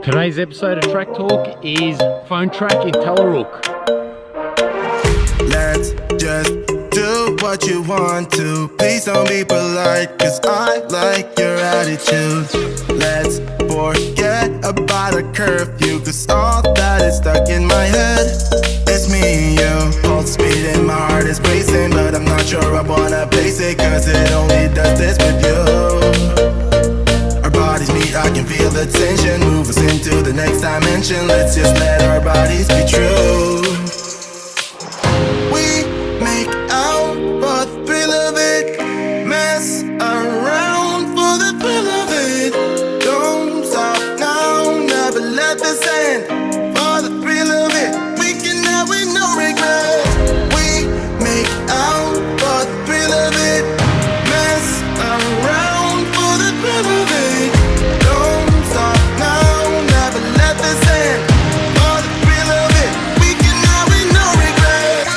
Today's episode of Track Talk is Phone Track in Tallarook. Let's just do what you want to. Please don't be polite, cause I like your attitude. Let's forget about a curfew, cause all that is stuck in my head. It's me and you, pulse speed and my heart is racing, but I'm not sure I wanna place it, cause it only does this with you. Our bodies meet, I can feel the tension, move us into the next dimension. Let's just let our bodies be true. We make out for the thrill of it, mess around for the thrill of it. Don't stop now, never let this end. For the thrill of it, we can have with no regret. We make out for the thrill of it, mess around for the thrill of it. Don't stop now, never let this end. For the thrill of it, we can have with no regret.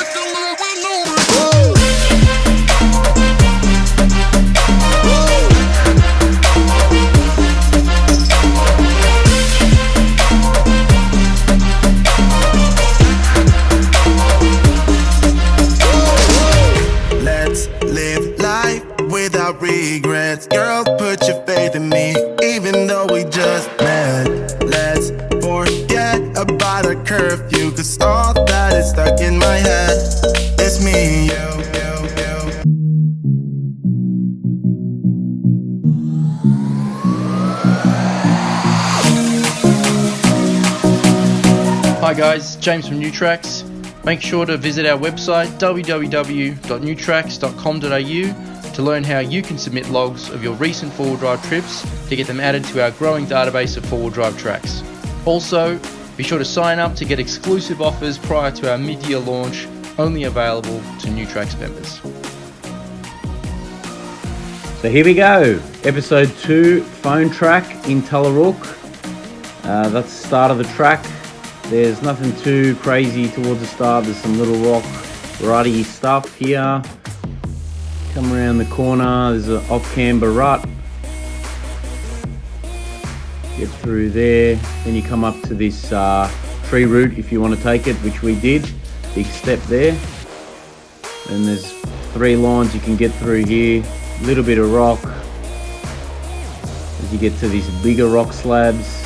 Let's live life without regrets. Girl, put your faith in me, even though we just met. Let's forget about a curfew, cause all that is stuck in my head. It's me and you. Hi guys, James from Newtracks. Make sure to visit our website www.newtracks.com.au to learn how you can submit logs of your recent four-wheel drive trips to get them added to our growing database of four-wheel drive tracks. Also, be sure to sign up to get exclusive offers prior to our mid-year launch, only available to Newtracks members. So here we go, episode 2, Phone Track in Tallarook. That's the start of the track. There's nothing too crazy towards the start. There's some little rock rutty stuff here. Come around the corner, there's an off-camber rut. Get through there, then you come up to this tree route if you want to take it, which we did. Big step there. Then there's 3 lines you can get through here. A little bit of rock as you get to these bigger rock slabs.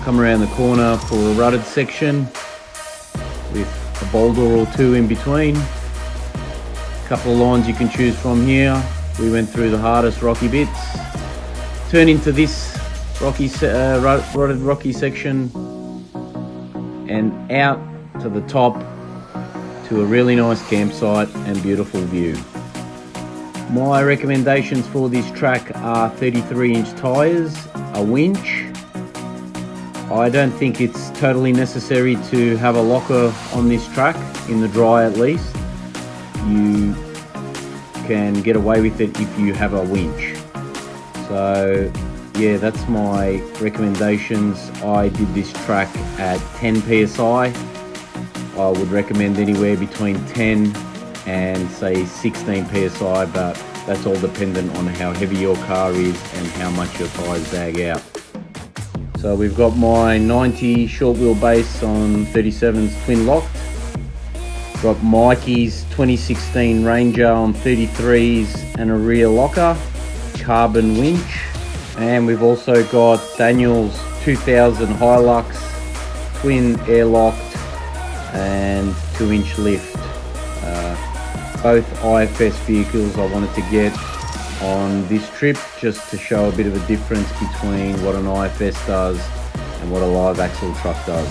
Come around the corner for a rutted section with a boulder or 2 in between. A couple of lines you can choose from here. We went through the hardest rocky bits. Turn into this rutted rocky section and out to the top to a really nice campsite and beautiful view. My recommendations for this track are 33-inch tyres, a winch. I don't think it's totally necessary to have a locker on this track, in the dry at least. You can get away with it if you have a winch. So yeah, that's my recommendations. I did this track at 10 psi. I would recommend anywhere between 10 and say 16 psi, but that's all dependent on how heavy your car is and how much your tyres bag out. So we've got my 90 short wheelbase on 37s twin locked. Got Mikey's 2016 Ranger on 33s and a rear locker, carbon winch. And we've also got Daniel's 2000 Hilux, twin air locked and 2-inch lift. Both IFS vehicles I wanted to get on this trip just to show a bit of a difference between what an IFS does and what a live axle truck does.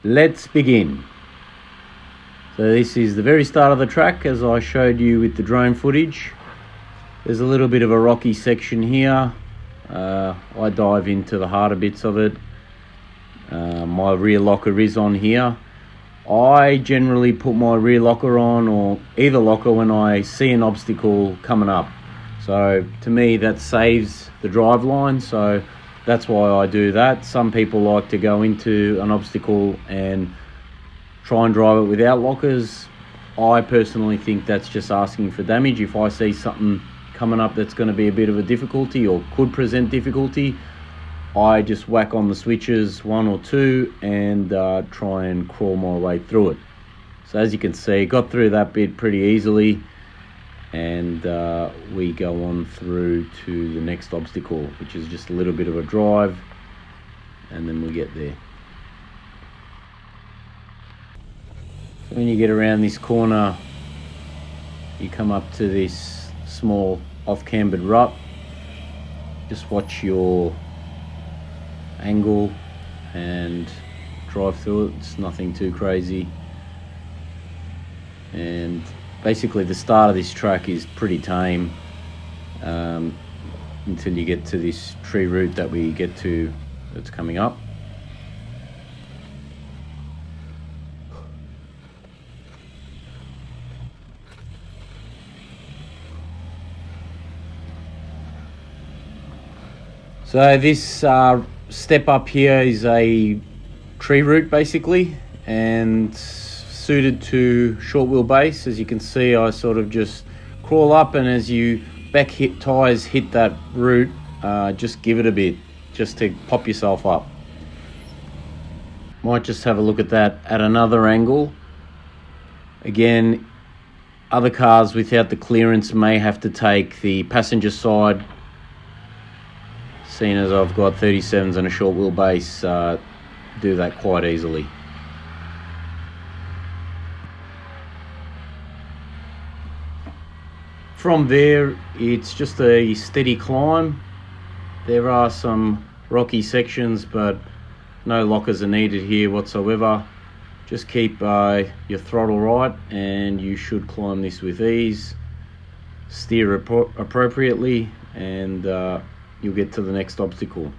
Let's begin. So this is the very start of the track, as I showed you with the drone footage. There's a little bit of a rocky section here. I dive into the harder bits of it. My rear locker is on here. I generally put my rear locker on, or either locker, when I see an obstacle coming up. So to me that saves the drive line, so that's why I do that. Some people like to go into an obstacle and try and drive it without lockers. I personally think that's just asking for damage. If I see something coming up that's going to be a bit of a difficulty or could present difficulty, I just whack on the switches, 1 or 2, and try and crawl my way through it. So as you can see, got through that bit pretty easily, and we go on through to the next obstacle, which is just a little bit of a drive, and then we get there. So when you get around this corner, you come up to this small off-cambered rut. Just watch your angle and drive through it. It's nothing too crazy, and basically the start of this track is pretty tame until you get to this tree root that we get to that's coming up. So this step up here is a tree root basically, and suited to short wheelbase. As you can see, I sort of just crawl up, and as you back tires hit that root, just give it a bit just to pop yourself up. Might just have a look at that at another angle. Again, other cars without the clearance may have to take the passenger side. Seeing as I've got 37s and a short wheelbase, do that quite easily. From there, it's just a steady climb. There are some rocky sections, but no lockers are needed here whatsoever. Just keep your throttle right, and you should climb this with ease. Steer appropriately, and you'll get to the next obstacle.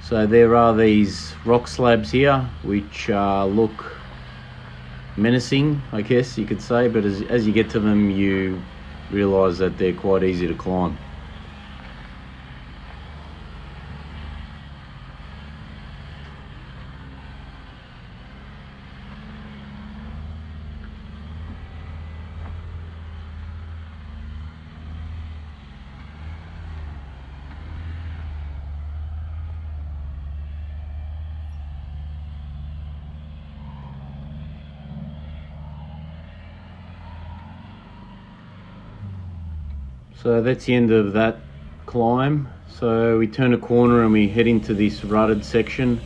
So there are these rock slabs here, which look menacing, I guess you could say, but as you get to them, you realise that they're quite easy to climb. So that's the end of that climb. So we turn a corner and we head into this rutted section.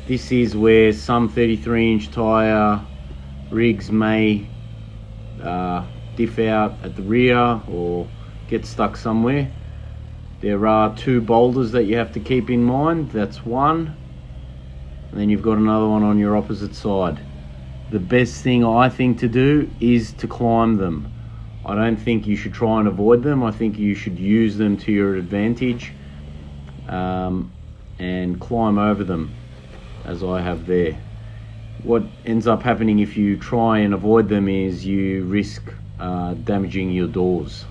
This is where some 33-inch tyre rigs may diff out at the rear or get stuck somewhere. There are 2 boulders that you have to keep in mind. That's one, and then you've got another one on your opposite side. The best thing I think to do is to climb them. I don't think you should try and avoid them. I think you should use them to your advantage and climb over them, as I have there. What ends up happening if you try and avoid them is you risk damaging your doors.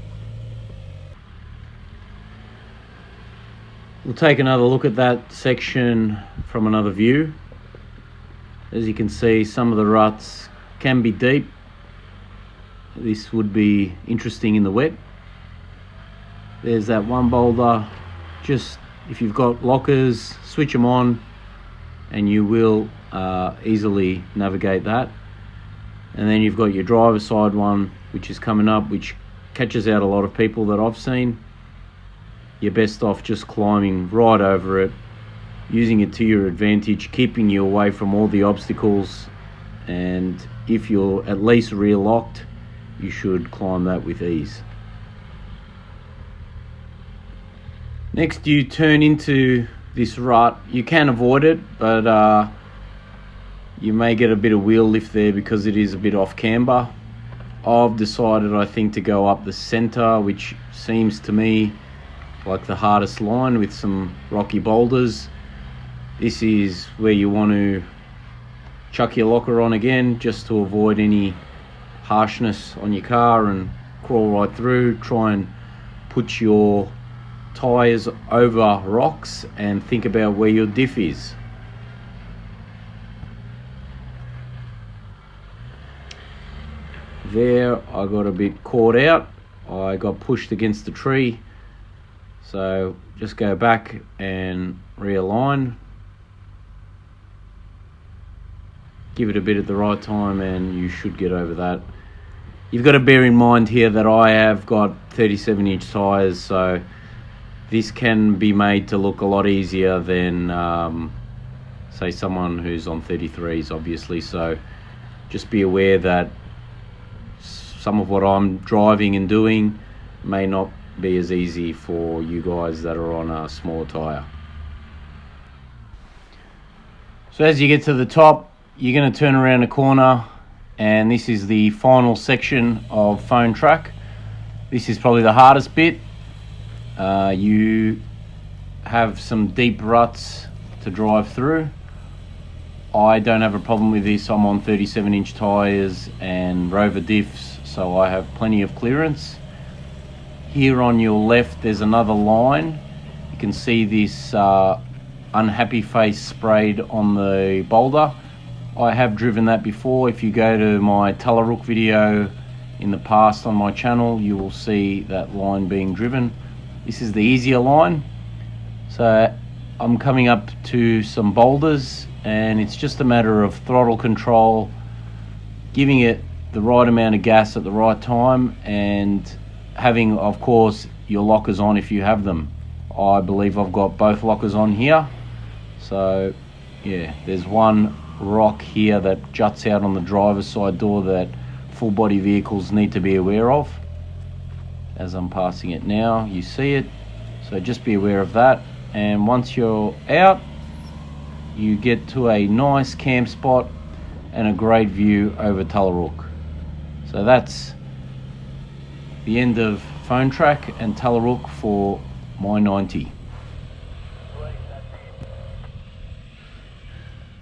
We'll take another look at that section from another view. As you can see, some of the ruts can be deep. This would be interesting in the wet. There's that one boulder. Just if you've got lockers, switch them on and you will easily navigate that. And then you've got your driver side one, which is coming up, which catches out a lot of people that I've seen. You're best off just climbing right over it, using it to your advantage, keeping you away from all the obstacles, and if you're at least rear locked, you should climb that with ease. Next, you turn into this rut. You can avoid it, but you may get a bit of wheel lift there because it is a bit off camber. I've decided, I think, to go up the center, which seems to me like the hardest line with some rocky boulders. This is where you want to chuck your locker on again, just to avoid any harshness on your car, and crawl right through. Try and put your tires over rocks and think about where your diff is. There, I got a bit caught out. I got pushed against the tree, so just go back and realign. Give it a bit at the right time and you should get over that. You've got to bear in mind here that I have got 37-inch tyres, so this can be made to look a lot easier than say someone who's on 33s, obviously. So just be aware that some of what I'm driving and doing may not be as easy for you guys that are on a smaller tyre. So as you get to the top, you're going to turn around a corner, and this is the final section of phone track. This is probably the hardest bit. You have some deep ruts to drive through. I don't have a problem with this. I'm on 37-inch tyres and Rover diffs, so I have plenty of clearance. Here on your left there's another line. You can see this unhappy face sprayed on the boulder. I have driven that before. If you go to my Tallarook video in the past on my channel, you will see that line being driven. This is the easier line. So I'm coming up to some boulders, and it's just a matter of throttle control, giving it the right amount of gas at the right time, and having, of course, your lockers on if you have them. I believe I've got both lockers on here. So yeah, there's one rock here that juts out on the driver's side door that full body vehicles need to be aware of. As I'm passing it now, you see it, so just be aware of that. And once you're out, you get to a nice camp spot and a great view over Tallarook. So that's the end of phone track and Tallarook for my 90.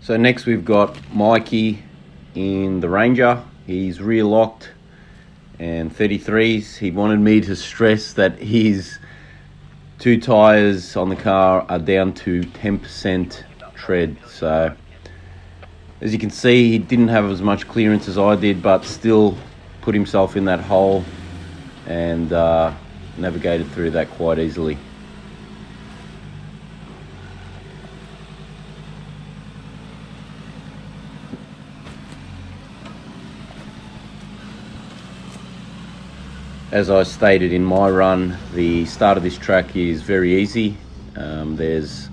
So next we've got Mikey in the Ranger. He's rear locked and 33s. He wanted me to stress that his two tyres on the car are down to 10% tread. So as you can see, he didn't have as much clearance as I did, but still put himself in that hole and navigated through that quite easily. As I stated in my run, the start of this track is very easy. There's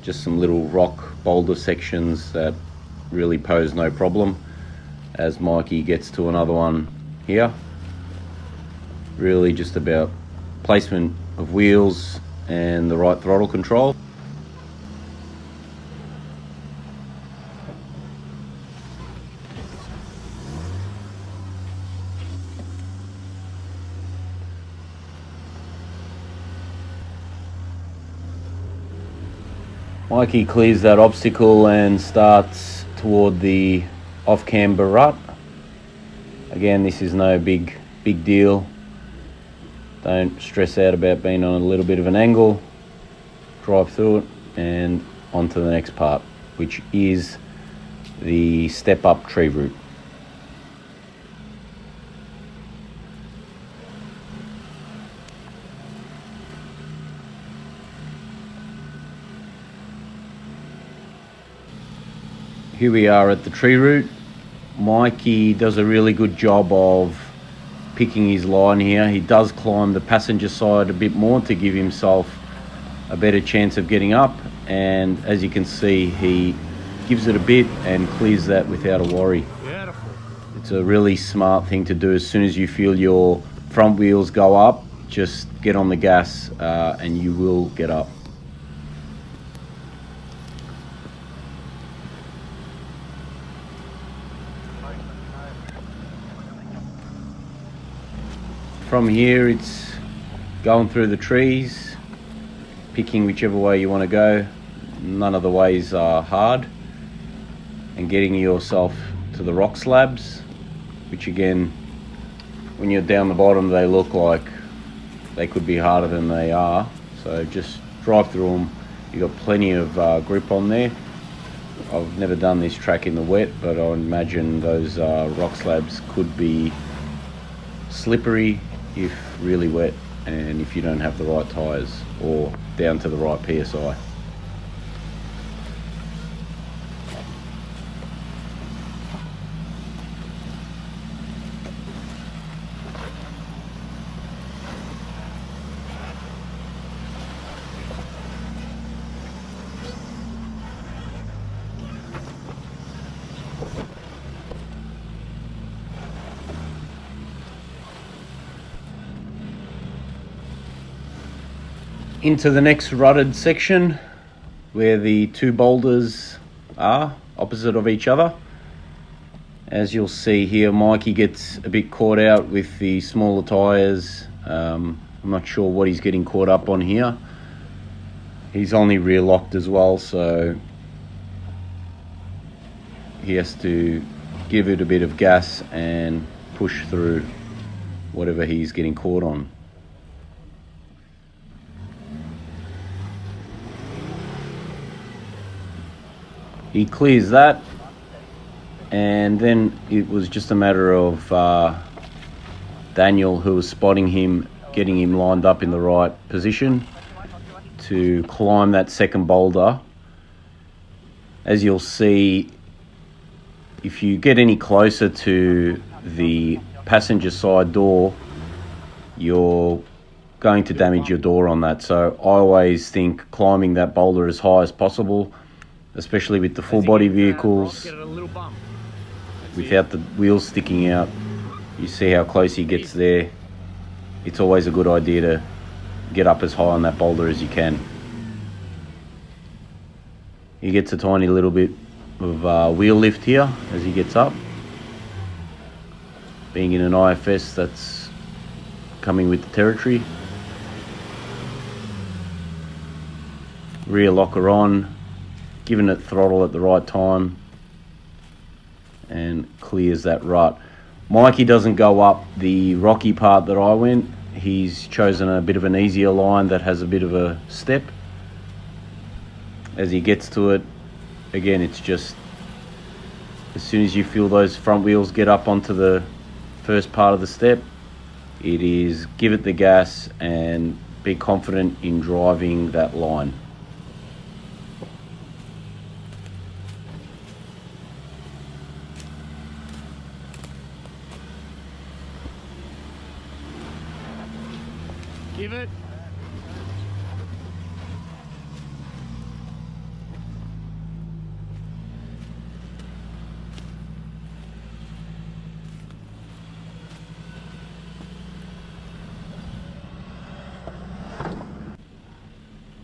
just some little rock boulder sections that really pose no problem. As Mikey gets to another one here, really just about placement of wheels and the right throttle control. Mikey clears that obstacle and starts toward the off-camber rut. Again, this is no big deal. Don't stress out about being on a little bit of an angle. Drive through it and on to the next part, which is the step-up tree route. Here we are at the tree route. Mikey does a really good job of picking his line here. He does climb the passenger side a bit more to give himself a better chance of getting up, and as you can see, he gives it a bit and clears that without a worry. Beautiful. It's a really smart thing to do. As soon as you feel your front wheels go up, just get on the gas and you will get up. From here it's going through the trees, picking whichever way you want to go. None of the ways are hard, and getting yourself to the rock slabs, which again, when you're down the bottom, they look like they could be harder than they are. So just drive through them. You've got plenty of grip on there. I've never done this track in the wet, but I imagine those rock slabs could be slippery if really wet and if you don't have the right tyres or down to the right PSI. Into the next rutted section where the two boulders are opposite of each other. As you'll see here, Mikey gets a bit caught out with the smaller tyres. I'm not sure what he's getting caught up on here. He's only rear locked as well, so he has to give it a bit of gas and push through whatever he's getting caught on. He clears that, and then it was just a matter of Daniel, who was spotting him, getting him lined up in the right position to climb that second boulder. As you'll see, if you get any closer to the passenger side door, you're going to damage your door on that. So I always think climbing that boulder as high as possible, especially with the full body vehicles, without the wheels sticking out. You see how close he gets there. It's always a good idea to get up as high on that boulder as you can. He gets a tiny little bit of wheel lift here as he gets up. Being in an IFS, that's coming with the territory. Rear locker on, giving it throttle at the right time, and clears that rut. Mikey doesn't go up the rocky part that I went. He's chosen a bit of an easier line that has a bit of a step. As he gets to it, again, it's just as soon as you feel those front wheels get up onto the first part of the step, it is give it the gas and be confident in driving that line. Give it.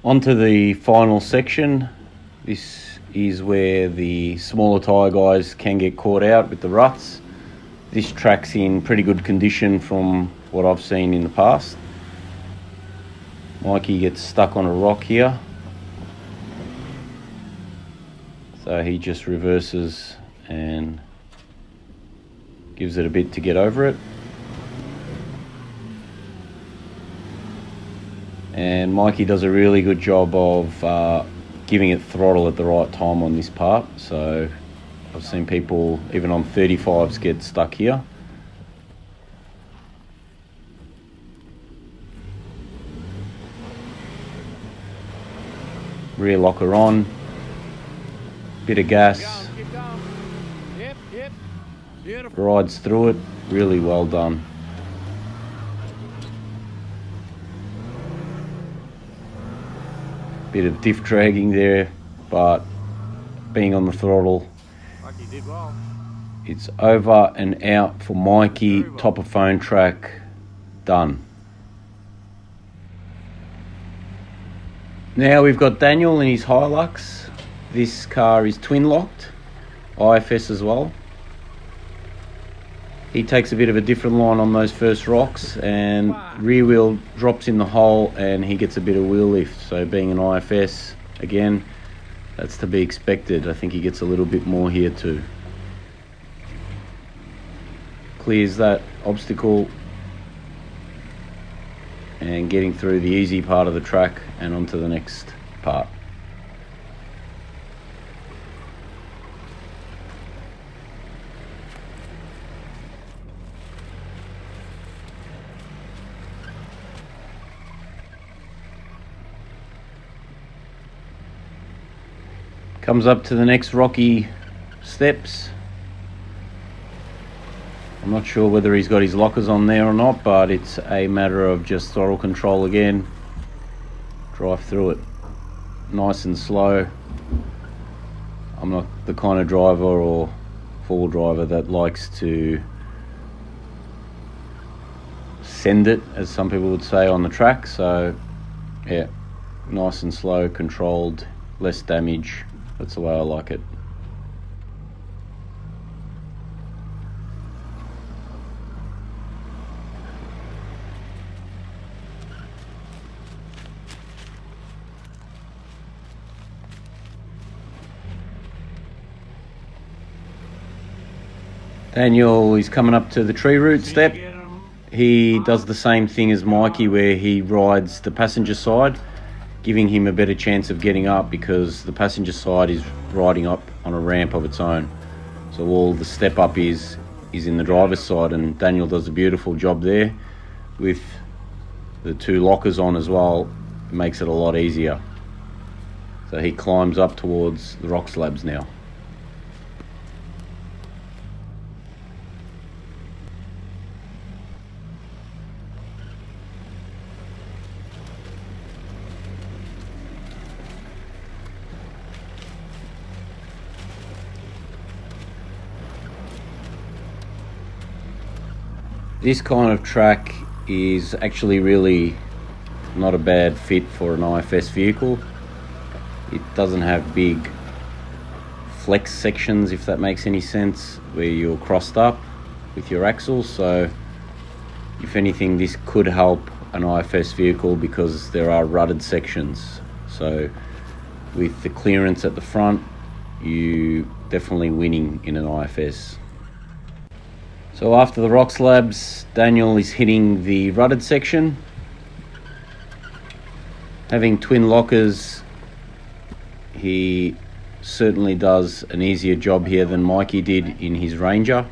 Onto the final section. This is where the smaller tyre guys can get caught out with the ruts. This track's in pretty good condition from what I've seen in the past. Mikey gets stuck on a rock here, so he just reverses and gives it a bit to get over it. And Mikey does a really good job of giving it throttle at the right time on this part. So I've seen people even on 35s get stuck here. Rear locker on, bit of gas, Keep going. Yep. Beautiful. rides through it, really well done. Bit of diff dragging there, but being on the throttle, Like you did well. it's over and out for Mikey. Top of phone track, done. Now we've got Daniel in his Hilux. This car is twin locked, IFS as well. He takes a bit of a different line on those first rocks, and rear wheel drops in the hole and he gets a bit of wheel lift. So being an IFS, again, that's to be expected. I think he gets a little bit more here too. Clears that obstacle and getting through the easy part of the track and onto the next part. Comes up to the next rocky steps. I'm not sure whether he's got his lockers on there or not, but it's a matter of just throttle control again. Drive through it nice and slow. I'm not the kind of driver or four-wheel driver that likes to send it, as some people would say, on the track. So yeah, nice and slow, controlled, less damage. That's the way I like it. Daniel is coming up to the tree root step. He does the same thing as Mikey, where he rides the passenger side, giving him a better chance of getting up, because the passenger side is riding up on a ramp of its own. So all the step up is in the driver's side, and Daniel does a beautiful job there with the two lockers on as well. It makes it a lot easier. So he climbs up towards the rock slabs now. This kind of track is actually really not a bad fit for an IFS vehicle. It doesn't have big flex sections, if that makes any sense, where you're crossed up with your axles. So if anything, this could help an IFS vehicle because there are rutted sections. So with the clearance at the front, you definitely winning in an IFS. So after the rock slabs, Daniel is hitting the rutted section. Having twin lockers, he certainly does an easier job here than Mikey did in his Ranger.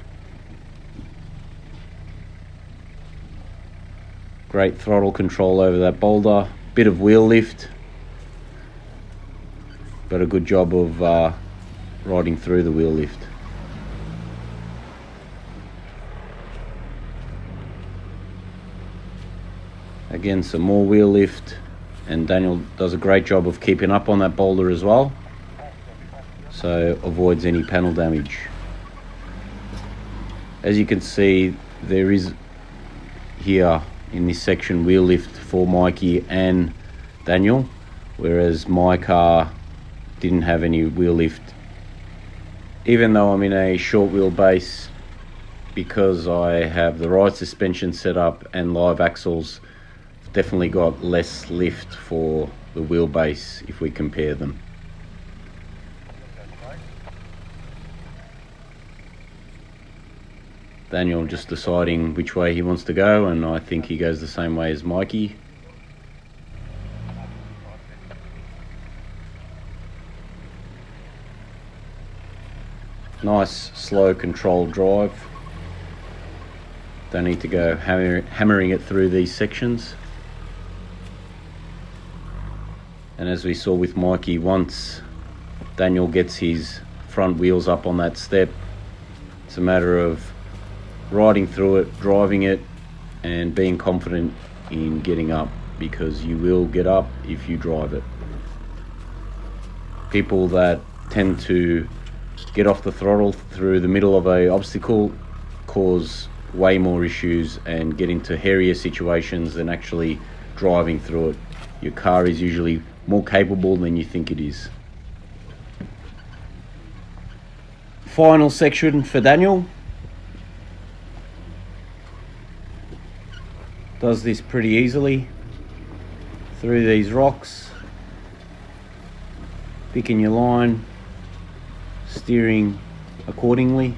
Great throttle control over that boulder, bit of wheel lift, but a good job of riding through the wheel lift. Again, some more wheel lift, and Daniel does a great job of keeping up on that boulder as well, so avoids any panel damage. As you can see, there is here in this section wheel lift for Mikey and Daniel, whereas my car didn't have any wheel lift. Even though I'm in a short wheelbase, because I have the right suspension set up and live axles, definitely got less lift for the wheelbase if we compare them. Daniel just deciding which way he wants to go, and I think he goes the same way as Mikey. Nice slow controlled drive. Don't need to go hammering it through these sections. And as we saw with Mikey, once Daniel gets his front wheels up on that step, it's a matter of riding through it, driving it, and being confident in getting up, because you will get up if you drive it. People that tend to get off the throttle through the middle of an obstacle cause way more issues and get into hairier situations than actually driving through it. Your car is usually more capable than you think it is. Final section for Daniel. does this pretty easily through these rocks, picking your line, steering accordingly.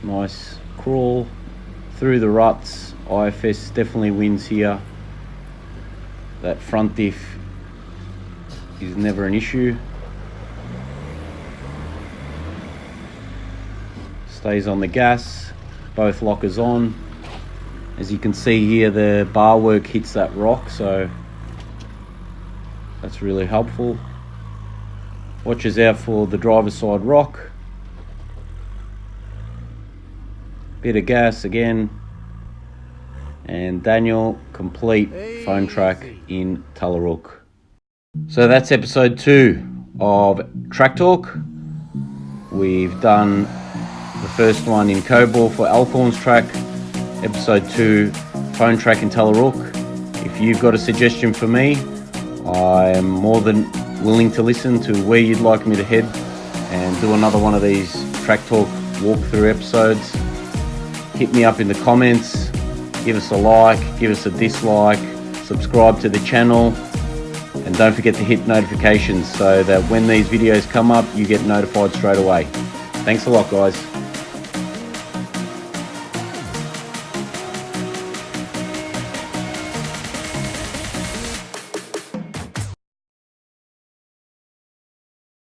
Nice crawl through the ruts. IFS definitely wins here. That front diff is never an issue. Stays on the gas, both lockers on. As you can see here, the bar work hits that rock, so that's really helpful. Watches out for the driver's side rock. Bit of gas again, and Daniel, complete phone track in Tallarook. So that's episode 2 of Track Talk. We've done the first one in Cobble for Alcorn's track, episode 2 phone track in Tallarook. If you've got a suggestion for me, I am more than willing to listen to where you'd like me to head and do another one of these Track Talk walkthrough episodes. Hit me up in the comments, give us a like, give us a dislike, subscribe to the channel, and don't forget to hit notifications so that when these videos come up, you get notified straight away. Thanks a lot, guys.